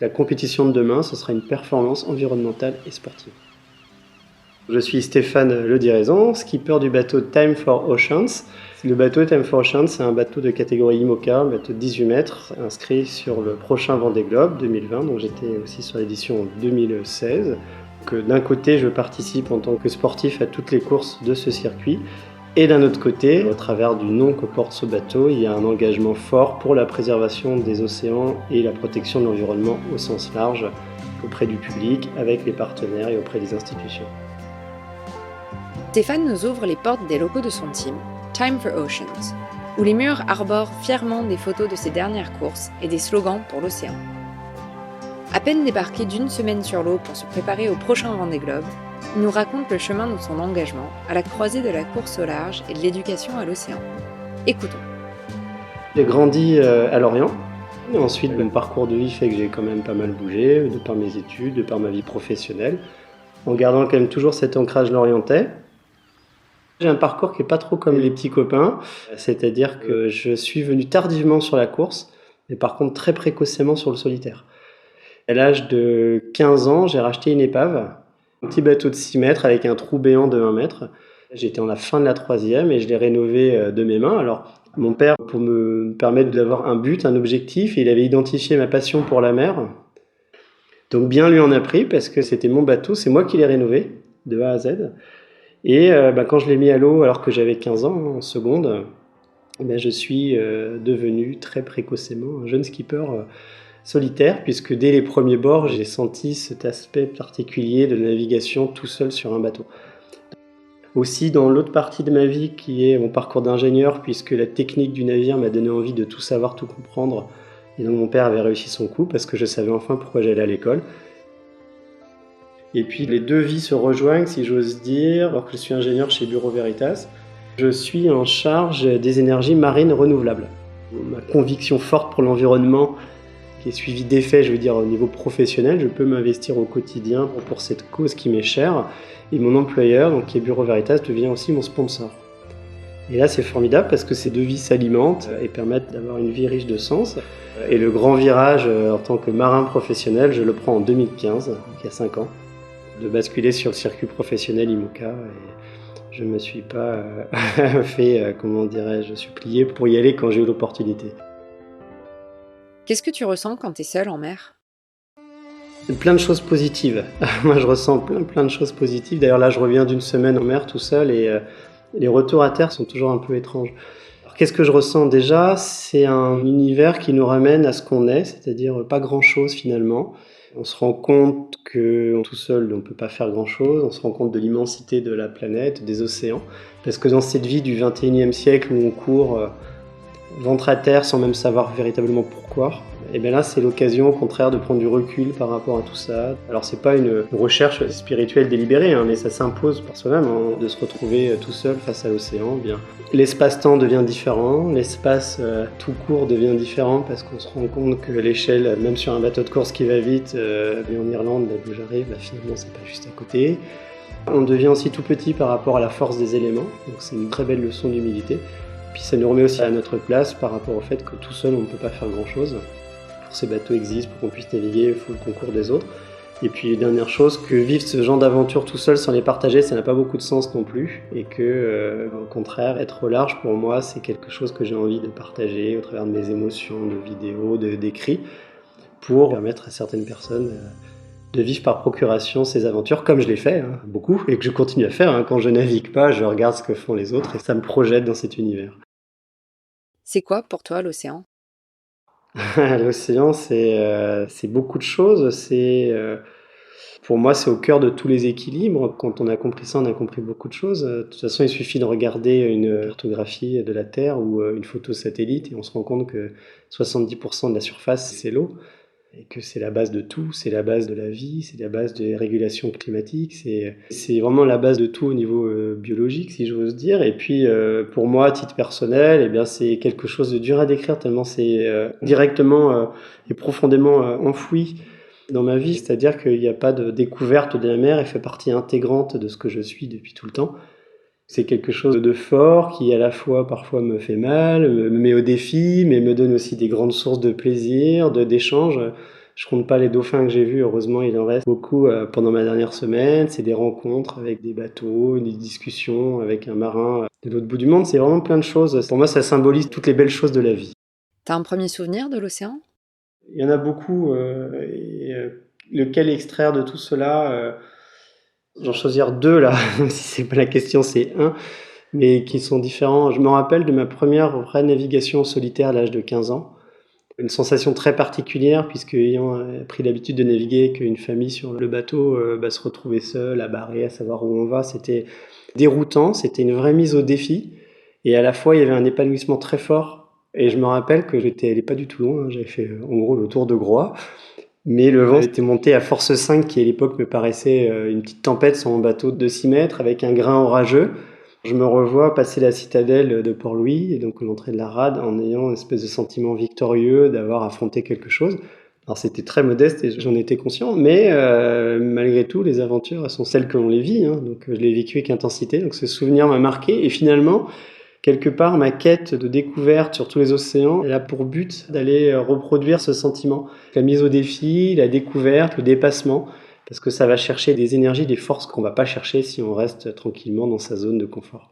La compétition de demain, ce sera une performance environnementale et sportive. Je suis Stéphane Le Diraison, skipper du bateau Time for Oceans. Le bateau Time for Oceans, c'est un bateau de catégorie IMOCA, un bateau de 18 mètres, inscrit sur le prochain Vendée Globe 2020, donc j'étais aussi sur l'édition 2016. D'un côté, je participe en tant que sportif à toutes les courses de ce circuit, et d'un autre côté, au travers du nom que porte ce bateau, il y a un engagement fort pour la préservation des océans et la protection de l'environnement au sens large, auprès du public, avec les partenaires et auprès des institutions. Stéphane nous ouvre les portes des locaux de son team, Time for Oceans, où les murs arborent fièrement des photos de ses dernières courses et des slogans pour l'océan. À peine débarqué d'une semaine sur l'eau pour se préparer au prochain Vendée Globe, il nous raconte le chemin de son engagement à la croisée de la course au large et de l'éducation à l'océan. Écoutons. J'ai grandi à Lorient. Et ensuite, mon parcours de vie fait que j'ai quand même pas mal bougé, de par mes études, de par ma vie professionnelle, en gardant quand même toujours cet ancrage lorientais. J'ai un parcours qui n'est pas trop comme les petits copains, c'est-à-dire que je suis venu tardivement sur la course, mais par contre très précocement sur le solitaire. À l'âge de 15 ans, j'ai racheté une épave, un petit bateau de 6 mètres avec un trou béant de 1 mètre. J'étais en la fin de la 3e et je l'ai rénové de mes mains. Alors, mon père, pour me permettre d'avoir un but, un objectif, il avait identifié ma passion pour la mer. Donc bien lui en a pris parce que c'était mon bateau, c'est moi qui l'ai rénové de A à Z. Et quand je l'ai mis à l'eau alors que j'avais 15 ans, en seconde, je suis devenu très précocement un jeune skipper solitaire, puisque dès les premiers bords, j'ai senti cet aspect particulier de la navigation tout seul sur un bateau. Aussi dans l'autre partie de ma vie qui est mon parcours d'ingénieur, puisque la technique du navire m'a donné envie de tout savoir, tout comprendre. Et donc mon père avait réussi son coup parce que je savais enfin pourquoi j'allais à l'école. Et puis les deux vies se rejoignent, si j'ose dire, alors que je suis ingénieur chez Bureau Veritas. Je suis en charge des énergies marines renouvelables. Ma conviction forte pour l'environnement, qui est suivie d'effets, je veux dire au niveau professionnel, je peux m'investir au quotidien pour cette cause qui m'est chère. Et mon employeur, donc qui est Bureau Veritas, devient aussi mon sponsor. Et là c'est formidable parce que ces deux vies s'alimentent et permettent d'avoir une vie riche de sens. Et le grand virage en tant que marin professionnel, je le prends en 2015, donc il y a 5 ans. De basculer sur le circuit professionnel IMOCA et je ne me suis pas fait, supplier pour y aller quand j'ai eu l'opportunité. Qu'est-ce que tu ressens quand tu es seul en mer ? Plein de choses positives. Moi je ressens plein de choses positives. D'ailleurs là je reviens d'une semaine en mer tout seul et les retours à terre sont toujours un peu étranges. Alors, qu'est-ce que je ressens déjà ? C'est un univers qui nous ramène à ce qu'on est, c'est-à-dire pas grand-chose finalement. On se rend compte que tout seul, on ne peut pas faire grand-chose. On se rend compte de l'immensité de la planète, des océans. Parce que dans cette vie du XXIe siècle où on court ventre à terre sans même savoir véritablement pourquoi, et bien là, c'est l'occasion au contraire de prendre du recul par rapport à tout ça. Alors c'est pas une recherche spirituelle délibérée, mais ça s'impose par soi-même de se retrouver tout seul face à l'océan. Bien, l'espace-temps devient différent, l'espace tout court devient différent parce qu'on se rend compte que l'échelle, même sur un bateau de course qui va vite, en Irlande, là où j'arrive, finalement c'est pas juste à côté. On devient aussi tout petit par rapport à la force des éléments, donc c'est une très belle leçon d'humilité. Puis ça nous remet aussi à notre place par rapport au fait que tout seul on ne peut pas faire grand-chose. Ces bateaux existent pour qu'on puisse naviguer, il faut le concours des autres. Et puis dernière chose, que vivre ce genre d'aventure tout seul sans les partager, ça n'a pas beaucoup de sens non plus. Et que, au contraire, être au large pour moi, c'est quelque chose que j'ai envie de partager au travers de mes émotions, de vidéos, d'écrits, pour permettre à certaines personnes de vivre par procuration ces aventures, comme je l'ai fait, beaucoup, et que je continue à faire. Quand je navigue pas, je regarde ce que font les autres et ça me projette dans cet univers. C'est quoi pour toi l'océan ? L'océan, c'est beaucoup de choses. Pour moi, c'est au cœur de tous les équilibres. Quand on a compris ça, on a compris beaucoup de choses. De toute façon, il suffit de regarder une cartographie de la Terre ou une photo satellite et on se rend compte que 70% de la surface, c'est l'eau. Et que c'est la base de tout, c'est la base de la vie, c'est la base des régulations climatiques, c'est vraiment la base de tout au niveau biologique, si j'ose dire. Et puis, pour moi, à titre personnel, c'est quelque chose de dur à décrire, tellement c'est directement et profondément enfoui dans ma vie. C'est-à-dire qu'il n'y a pas de découverte de la mer, elle fait partie intégrante de ce que je suis depuis tout le temps. C'est quelque chose de fort qui à la fois parfois me fait mal, me met au défi, mais me donne aussi des grandes sources de plaisir, d'échange. Je compte pas les dauphins que j'ai vus, heureusement il en reste beaucoup pendant ma dernière semaine. C'est des rencontres avec des bateaux, des discussions avec un marin de l'autre bout du monde. C'est vraiment plein de choses. Pour moi, ça symbolise toutes les belles choses de la vie. T'as un premier souvenir de l'océan ? Il y en a beaucoup. Lequel extraire de tout cela J'en choisir deux là, même si c'est pas la question, c'est un, mais qui sont différents. Je me rappelle de ma première vraie navigation solitaire à l'âge de 15 ans. Une sensation très particulière, puisque ayant pris l'habitude de naviguer qu'une famille sur le bateau, se retrouver seule, à barrer, à savoir où on va, c'était déroutant, c'était une vraie mise au défi. Et à la fois, il y avait un épanouissement très fort. Et je me rappelle que j'étais allé pas du tout loin, j'avais fait en gros le tour de Groix. Mais le vent était monté à force 5, qui à l'époque me paraissait une petite tempête sur mon bateau de 6 mètres, avec un grain orageux. Je me revois passer la citadelle de Port-Louis, et donc l'entrée de la rade, en ayant une espèce de sentiment victorieux d'avoir affronté quelque chose. Alors c'était très modeste et j'en étais conscient, mais malgré tout, les aventures sont celles que l'on les vit, hein, donc je l'ai vécu avec intensité, donc ce souvenir m'a marqué, et finalement, quelque part, ma quête de découverte sur tous les océans, elle a pour but d'aller reproduire ce sentiment. La mise au défi, la découverte, le dépassement, parce que ça va chercher des énergies, des forces qu'on ne va pas chercher si on reste tranquillement dans sa zone de confort.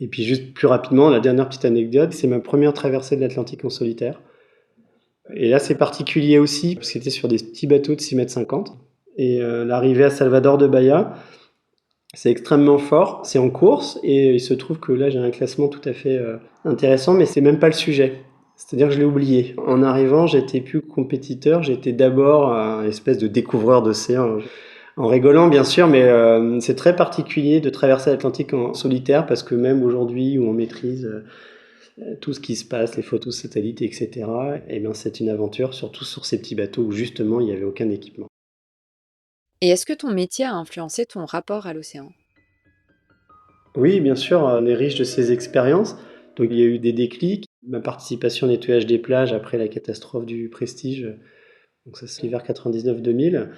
Et puis juste plus rapidement, la dernière petite anecdote, c'est ma première traversée de l'Atlantique en solitaire. Et là, c'est particulier aussi, parce que c'était sur des petits bateaux de 6,50 m. Et l'arrivée à Salvador de Bahia, c'est extrêmement fort, c'est en course, et il se trouve que là j'ai un classement tout à fait intéressant, mais c'est même pas le sujet. C'est-à-dire que je l'ai oublié. En arrivant, j'étais plus compétiteur, j'étais d'abord un espèce de découvreur d'océan. En rigolant bien sûr, mais c'est très particulier de traverser l'Atlantique en solitaire, parce que même aujourd'hui où on maîtrise tout ce qui se passe, les photos satellites, etc., eh bien c'est une aventure, surtout sur ces petits bateaux où justement il n'y avait aucun équipement. Et est-ce que ton métier a influencé ton rapport à l'océan ? Oui, bien sûr, on est riche de ces expériences. Donc il y a eu des déclics. Ma participation au nettoyage des plages après la catastrophe du Prestige, donc ça c'est l'hiver 99-2000.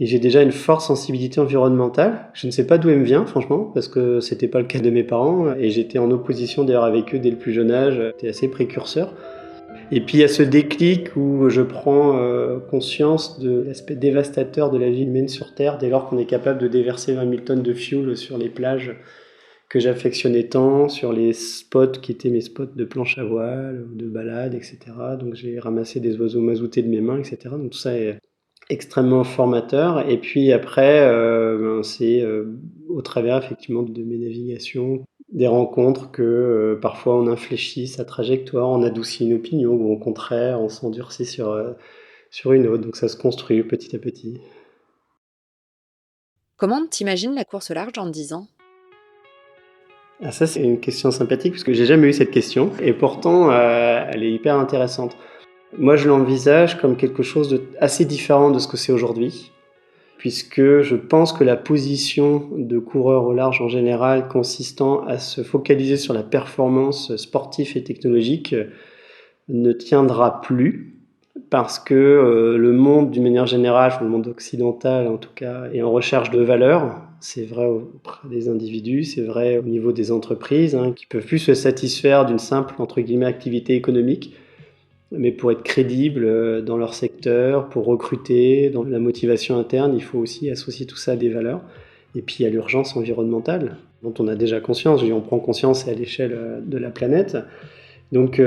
Et j'ai déjà une forte sensibilité environnementale. Je ne sais pas d'où elle me vient, franchement, parce que c'était pas le cas de mes parents. Et j'étais en opposition d'ailleurs avec eux dès le plus jeune âge. J'étais assez précurseur. Et puis il y a ce déclic où je prends conscience de l'aspect dévastateur de la vie humaine sur Terre dès lors qu'on est capable de déverser 20 000 tonnes de fuel sur les plages que j'affectionnais tant, sur les spots qui étaient mes spots de planche à voile, de balade, etc. Donc j'ai ramassé des oiseaux mazoutés de mes mains, etc. Donc tout ça est extrêmement formateur. Et puis après, c'est au travers effectivement de mes navigations, des rencontres que parfois on infléchit sa trajectoire, on adoucit une opinion, ou au contraire on s'endurcit sur une autre. Donc ça se construit petit à petit. Comment t'imagines la course au large dans 10 ans ? Ah, ça c'est une question sympathique, parce que j'ai jamais eu cette question, et pourtant elle est hyper intéressante. Moi je l'envisage comme quelque chose de assez différent de ce que c'est aujourd'hui, puisque je pense que la position de coureur au large en général, consistant à se focaliser sur la performance sportive et technologique, ne tiendra plus, parce que le monde d'une manière générale, le monde occidental en tout cas, est en recherche de valeur. C'est vrai auprès des individus, c'est vrai au niveau des entreprises, qui ne peuvent plus se satisfaire d'une simple entre guillemets activité économique, mais pour être crédible dans leur secteur, pour recruter, dans la motivation interne, il faut aussi associer tout ça à des valeurs. Et puis il y a l'urgence environnementale, dont on a déjà conscience, on prend conscience à l'échelle de la planète. Donc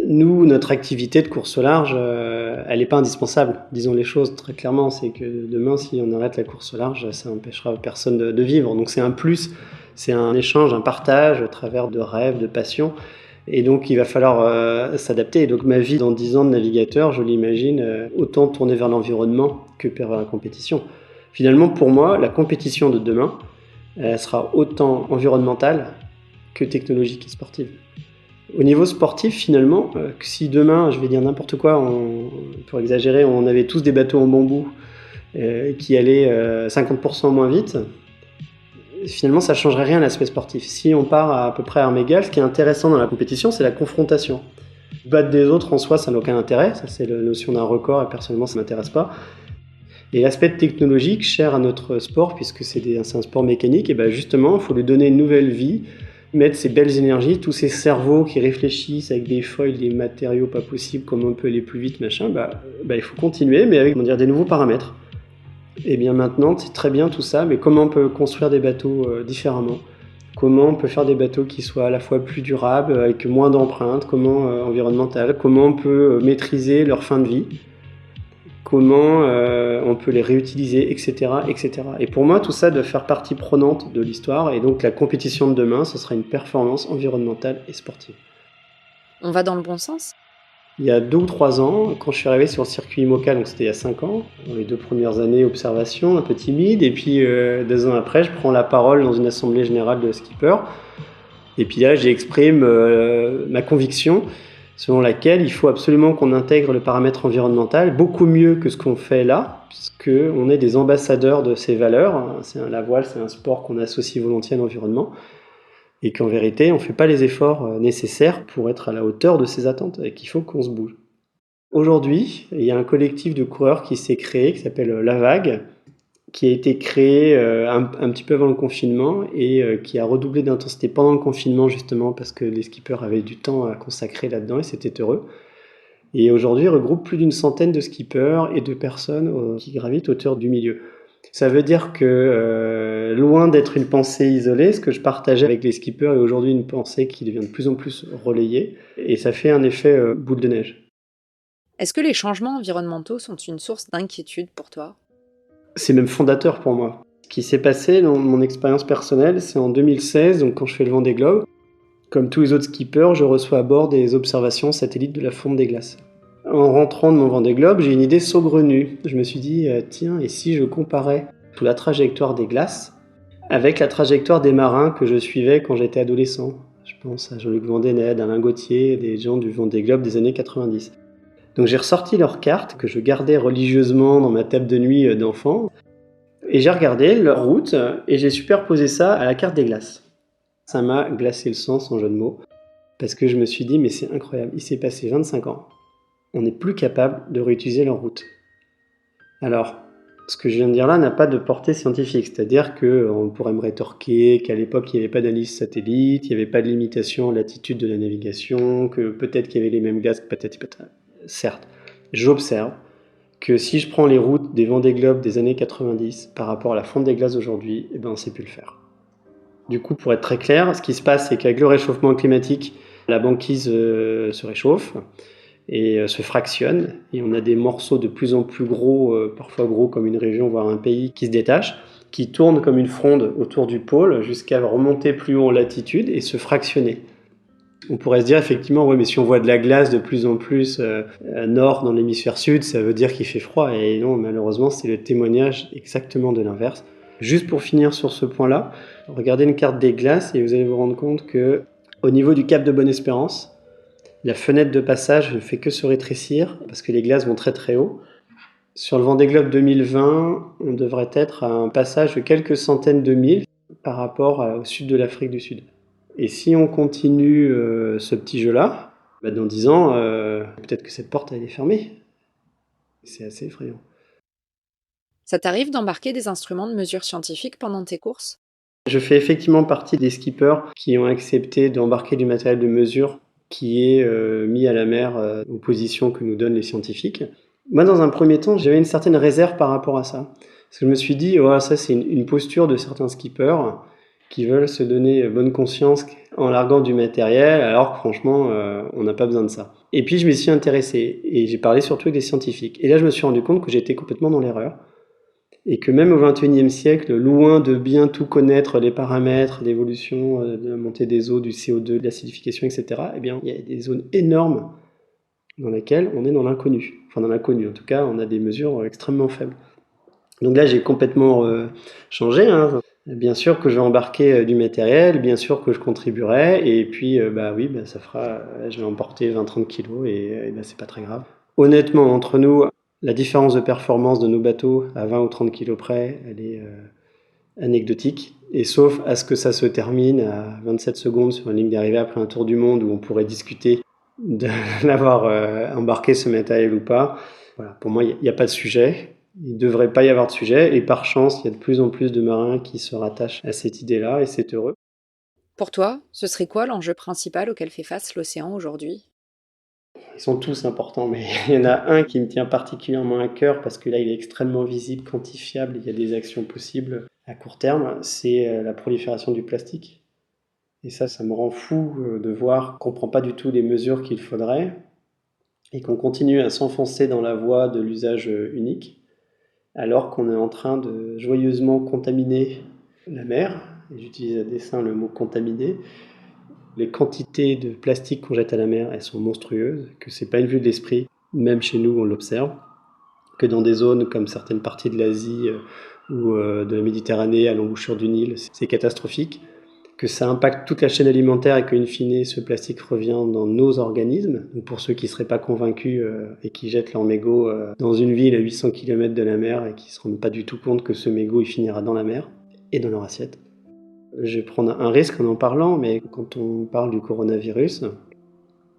nous, notre activité de course au large, elle n'est pas indispensable, disons les choses très clairement. C'est que demain, si on arrête la course au large, ça n'empêchera personne de vivre. Donc c'est un plus, c'est un échange, un partage au travers de rêves, de passions. Et donc il va falloir s'adapter. Et donc ma vie dans 10 ans de navigateur, je l'imagine autant tournée vers l'environnement que vers la compétition. Finalement, pour moi, la compétition de demain, elle sera autant environnementale que technologique et sportive. Au niveau sportif, finalement, que si demain, je vais dire n'importe quoi, pour exagérer, on avait tous des bateaux en bambou qui allaient 50% moins vite, finalement, ça ne changerait rien à l'aspect sportif. Si on part à peu près à armes égales, ce qui est intéressant dans la compétition, c'est la confrontation. Battre des autres, en soi, ça n'a aucun intérêt. Ça, c'est la notion d'un record, et personnellement, ça ne m'intéresse pas. Et l'aspect technologique, cher à notre sport, puisque c'est un sport mécanique, et ben justement, il faut lui donner une nouvelle vie mettre ces belles énergies, tous ces cerveaux qui réfléchissent avec des foils, des matériaux pas possibles, comment on peut aller plus vite, machin, il faut continuer, mais avec des nouveaux paramètres. Et bien maintenant, c'est très bien tout ça, mais comment on peut construire des bateaux différemment ? Comment on peut faire des bateaux qui soient à la fois plus durables, avec moins d'empreintes, environnementales, comment on peut maîtriser leur fin de vie, comment on peut les réutiliser, etc., etc. Et pour moi, tout ça doit faire partie prenante de l'histoire, et donc la compétition de demain, ce sera une performance environnementale et sportive. On va dans le bon sens ? Il y a 2 ou 3 ans, quand je suis arrivé sur le circuit IMOCA, donc c'était il y a 5 ans, dans les 2 premières années, observation, un peu timide, et puis 2 ans après, je prends la parole dans une assemblée générale de skippers, et puis là, j'exprime ma conviction, selon laquelle il faut absolument qu'on intègre le paramètre environnemental, beaucoup mieux que ce qu'on fait là, puisqu'on est des ambassadeurs de ces valeurs. La voile, c'est un sport qu'on associe volontiers à l'environnement, et qu'en vérité, on ne fait pas les efforts nécessaires pour être à la hauteur de ces attentes, et qu'il faut qu'on se bouge. Aujourd'hui, il y a un collectif de coureurs qui s'est créé, qui s'appelle La Vague, qui a été créé un petit peu avant le confinement et qui a redoublé d'intensité pendant le confinement, justement parce que les skippers avaient du temps à consacrer là-dedans et c'était heureux. Et aujourd'hui, il regroupe plus d'une centaine de skippers et de personnes qui gravitent autour du milieu. Ça veut dire que, loin d'être une pensée isolée, ce que je partageais avec les skippers est aujourd'hui une pensée qui devient de plus en plus relayée, et ça fait un effet boule de neige. Est-ce que les changements environnementaux sont une source d'inquiétude pour toi ? C'est même fondateur pour moi. Ce qui s'est passé dans mon expérience personnelle, c'est en 2016, donc quand je fais le Vendée Globe. Comme tous les autres skippers, je reçois à bord des observations satellites de la fonte des glaces. En rentrant de mon Vendée Globe, j'ai une idée saugrenue. Je me suis dit, tiens, et si je comparais toute la trajectoire des glaces avec la trajectoire des marins que je suivais quand j'étais adolescent. Je pense à Jean-Luc Vandenesse, Alain Gauthier, des gens du Vendée Globe des années 90. Donc j'ai ressorti leurs cartes que je gardais religieusement dans ma table de nuit d'enfant. Et j'ai regardé leur route et j'ai superposé ça à la carte des glaces. Ça m'a glacé le sang, sans jeu de mots, parce que je me suis dit, mais c'est incroyable, il s'est passé 25 ans. On n'est plus capable de réutiliser leur route. Alors, ce que je viens de dire là n'a pas de portée scientifique, c'est-à-dire qu'on pourrait me rétorquer qu'à l'époque il n'y avait pas d'analyse satellite, il n'y avait pas de limitation à l'attitude de la navigation, que peut-être qu'il y avait les mêmes glaces, peut-être. Certes, j'observe que si je prends les routes des Vendée Globe des années 90 par rapport à la fonte des glaces d'aujourd'hui, on ne sait plus le faire. Du coup, pour être très clair, ce qui se passe, c'est qu'avec le réchauffement climatique, la banquise se réchauffe et se fractionne, et on a des morceaux de plus en plus gros, parfois gros comme une région, voire un pays, qui se détachent, qui tournent comme une fronde autour du pôle jusqu'à remonter plus haut en latitude et se fractionner. On pourrait se dire effectivement, ouais, mais si on voit de la glace de plus en plus nord dans l'hémisphère sud, ça veut dire qu'il fait froid. Et non, malheureusement, c'est le témoignage exactement de l'inverse. Juste pour finir sur ce point-là, regardez une carte des glaces et vous allez vous rendre compte que au niveau du cap de Bonne-Espérance, la fenêtre de passage ne fait que se rétrécir parce que les glaces vont très très haut. Sur le Vendée Globe 2020, on devrait être à un passage de quelques centaines de milles par rapport au sud de l'Afrique du Sud. Et si on continue ce petit jeu-là, dans 10 ans, peut-être que cette porte elle est fermée. C'est assez effrayant. Ça t'arrive d'embarquer des instruments de mesure scientifique pendant tes courses ? Je fais effectivement partie des skippers qui ont accepté d'embarquer du matériel de mesure qui est mis à la mer aux positions que nous donnent les scientifiques. Moi, dans un premier temps, j'avais une certaine réserve par rapport à ça. Parce que je me suis dit, oh, ça c'est une posture de certains skippers qui veulent se donner bonne conscience en larguant du matériel, alors que franchement, on n'a pas besoin de ça. Et puis je m'y suis intéressé, et j'ai parlé surtout avec des scientifiques. Et là, je me suis rendu compte que j'étais complètement dans l'erreur, et que même au XXIe siècle, loin de bien tout connaître, les paramètres d'évolution, de la montée des eaux, du CO2, de l'acidification, etc., eh bien, il y a des zones énormes dans lesquelles on est dans l'inconnu. Enfin, dans l'inconnu, en tout cas, on a des mesures extrêmement faibles. Donc là, j'ai complètement changé, hein. Bien sûr que je vais embarquer du matériel, bien sûr que je contribuerai, et puis ça fera, je vais emporter 20-30 kilos, et c'est pas très grave. Honnêtement, entre nous, la différence de performance de nos bateaux à 20 ou 30 kilos près, elle est anecdotique, et sauf à ce que ça se termine à 27 secondes sur une ligne d'arrivée après un tour du monde où on pourrait discuter de l'avoir embarqué ce matériel ou pas. Voilà, pour moi, il n'y a pas de sujet. Il ne devrait pas y avoir de sujet, et par chance, il y a de plus en plus de marins qui se rattachent à cette idée-là, et c'est heureux. Pour toi, ce serait quoi l'enjeu principal auquel fait face l'océan aujourd'hui ? Ils sont tous importants, mais il y en a un qui me tient particulièrement à cœur parce que là, il est extrêmement visible, quantifiable, il y a des actions possibles à court terme, c'est la prolifération du plastique. Et ça me rend fou de voir qu'on ne prend pas du tout les mesures qu'il faudrait et qu'on continue à s'enfoncer dans la voie de l'usage unique, alors qu'on est en train de joyeusement contaminer la mer, et j'utilise à dessein le mot contaminer. Les quantités de plastique qu'on jette à la mer, elles sont monstrueuses, que c'est pas une vue de l'esprit, même chez nous on l'observe, que dans des zones comme certaines parties de l'Asie ou de la Méditerranée, à l'embouchure du Nil, c'est catastrophique, que ça impacte toute la chaîne alimentaire et qu'in fine ce plastique revient dans nos organismes. Donc pour ceux qui ne seraient pas convaincus et qui jettent leur mégot dans une ville à 800 km de la mer et qui ne se rendent pas du tout compte que ce mégot il finira dans la mer et dans leur assiette. Je vais prendre un risque en parlant, mais quand on parle du coronavirus,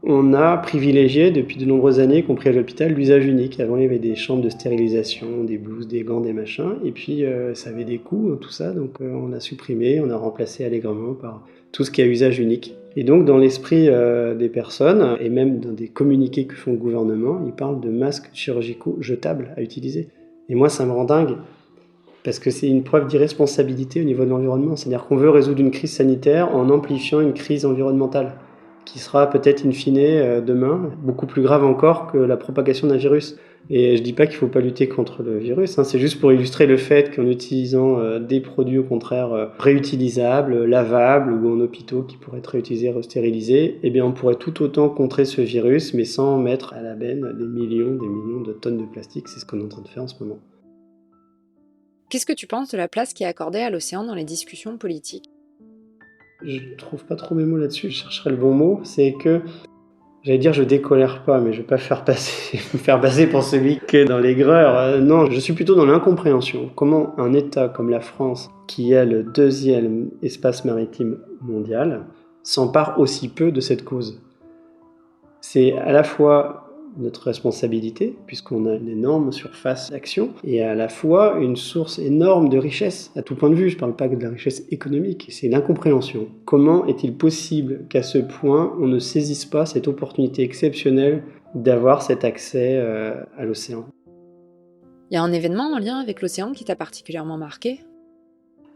on a privilégié depuis de nombreuses années, y compris à l'hôpital, l'usage unique. Avant, il y avait des chambres de stérilisation, des blouses, des gants, des machins, et puis ça avait des coûts, tout ça, donc on a supprimé, on a remplacé allègrement par tout ce qui a usage unique. Et donc, dans l'esprit des personnes, et même dans des communiqués que font le gouvernement, ils parlent de masques chirurgicaux jetables à utiliser. Et moi, ça me rend dingue. Parce que c'est une preuve d'irresponsabilité au niveau de l'environnement. C'est-à-dire qu'on veut résoudre une crise sanitaire en amplifiant une crise environnementale, qui sera peut-être in fine demain beaucoup plus grave encore que la propagation d'un virus. Et je dis pas qu'il faut pas lutter contre le virus, c'est juste pour illustrer le fait qu'en utilisant des produits au contraire réutilisables, lavables ou en hôpitaux qui pourraient être réutilisés, restérilisés, eh bien on pourrait tout autant contrer ce virus, mais sans mettre à la benne des millions de tonnes de plastique. C'est ce qu'on est en train de faire en ce moment. Qu'est-ce que tu penses de la place qui est accordée à l'océan dans les discussions politiques ? Je ne trouve pas trop mes mots là-dessus, je chercherai le bon mot. C'est que, j'allais dire je décolère pas, mais je ne vais pas me faire passer pour celui qui est dans l'aigreur. Non, je suis plutôt dans l'incompréhension. Comment un État comme la France, qui a le 2e espace maritime mondial, s'empare aussi peu de cette cause ? C'est à la fois notre responsabilité, puisqu'on a une énorme surface d'action, et à la fois une source énorme de richesse, à tout point de vue. Je ne parle pas que de la richesse économique, c'est l'incompréhension. Comment est-il possible qu'à ce point, on ne saisisse pas cette opportunité exceptionnelle d'avoir cet accès à l'océan ? Il y a un événement en lien avec l'océan qui t'a particulièrement marqué ?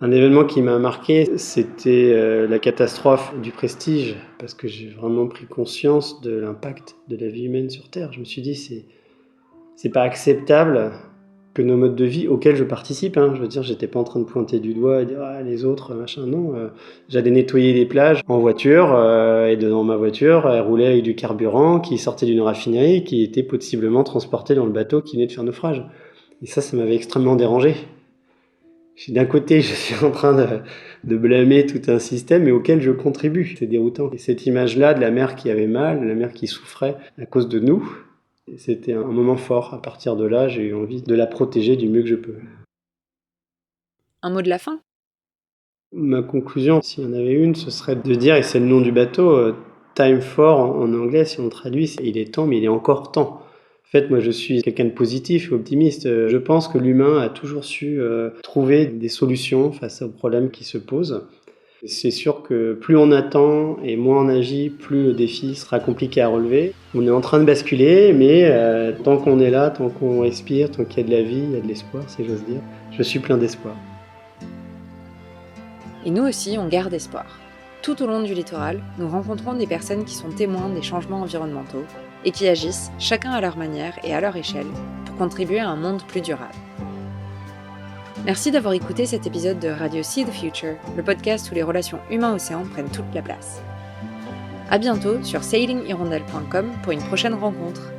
Un événement qui m'a marqué, c'était la catastrophe du Prestige, parce que j'ai vraiment pris conscience de l'impact de la vie humaine sur Terre. Je me suis dit, c'est pas acceptable que nos modes de vie, auxquels je participe, je veux dire, j'étais pas en train de pointer du doigt et dire les autres, machin, non. J'allais nettoyer les plages en voiture, et dans ma voiture, elle roulait avec du carburant qui sortait d'une raffinerie, qui était possiblement transporté dans le bateau qui venait de faire naufrage. Et ça m'avait extrêmement dérangé. D'un côté, je suis en train de blâmer tout un système mais auquel je contribue. C'est déroutant. Et cette image-là de la mer qui avait mal, la mer qui souffrait à cause de nous, c'était un moment fort. À partir de là, j'ai eu envie de la protéger du mieux que je peux. Un mot de la fin ? Ma conclusion, s'il y en avait une, ce serait de dire, et c'est le nom du bateau, time for en anglais, si on traduit, il est temps, mais il est encore temps. En fait, moi, je suis quelqu'un de positif et optimiste. Je pense que l'humain a toujours su trouver des solutions face aux problèmes qui se posent. C'est sûr que plus on attend et moins on agit, plus le défi sera compliqué à relever. On est en train de basculer, mais tant qu'on est là, tant qu'on respire, tant qu'il y a de la vie, il y a de l'espoir, si j'ose dire. Je suis plein d'espoir. Et nous aussi, on garde espoir. Tout au long du littoral, nous rencontrons des personnes qui sont témoins des changements environnementaux et qui agissent, chacun à leur manière et à leur échelle, pour contribuer à un monde plus durable. Merci d'avoir écouté cet épisode de Radio See the Future, le podcast où les relations humain-océan prennent toute la place. À bientôt sur sailinghirondelle.com pour une prochaine rencontre.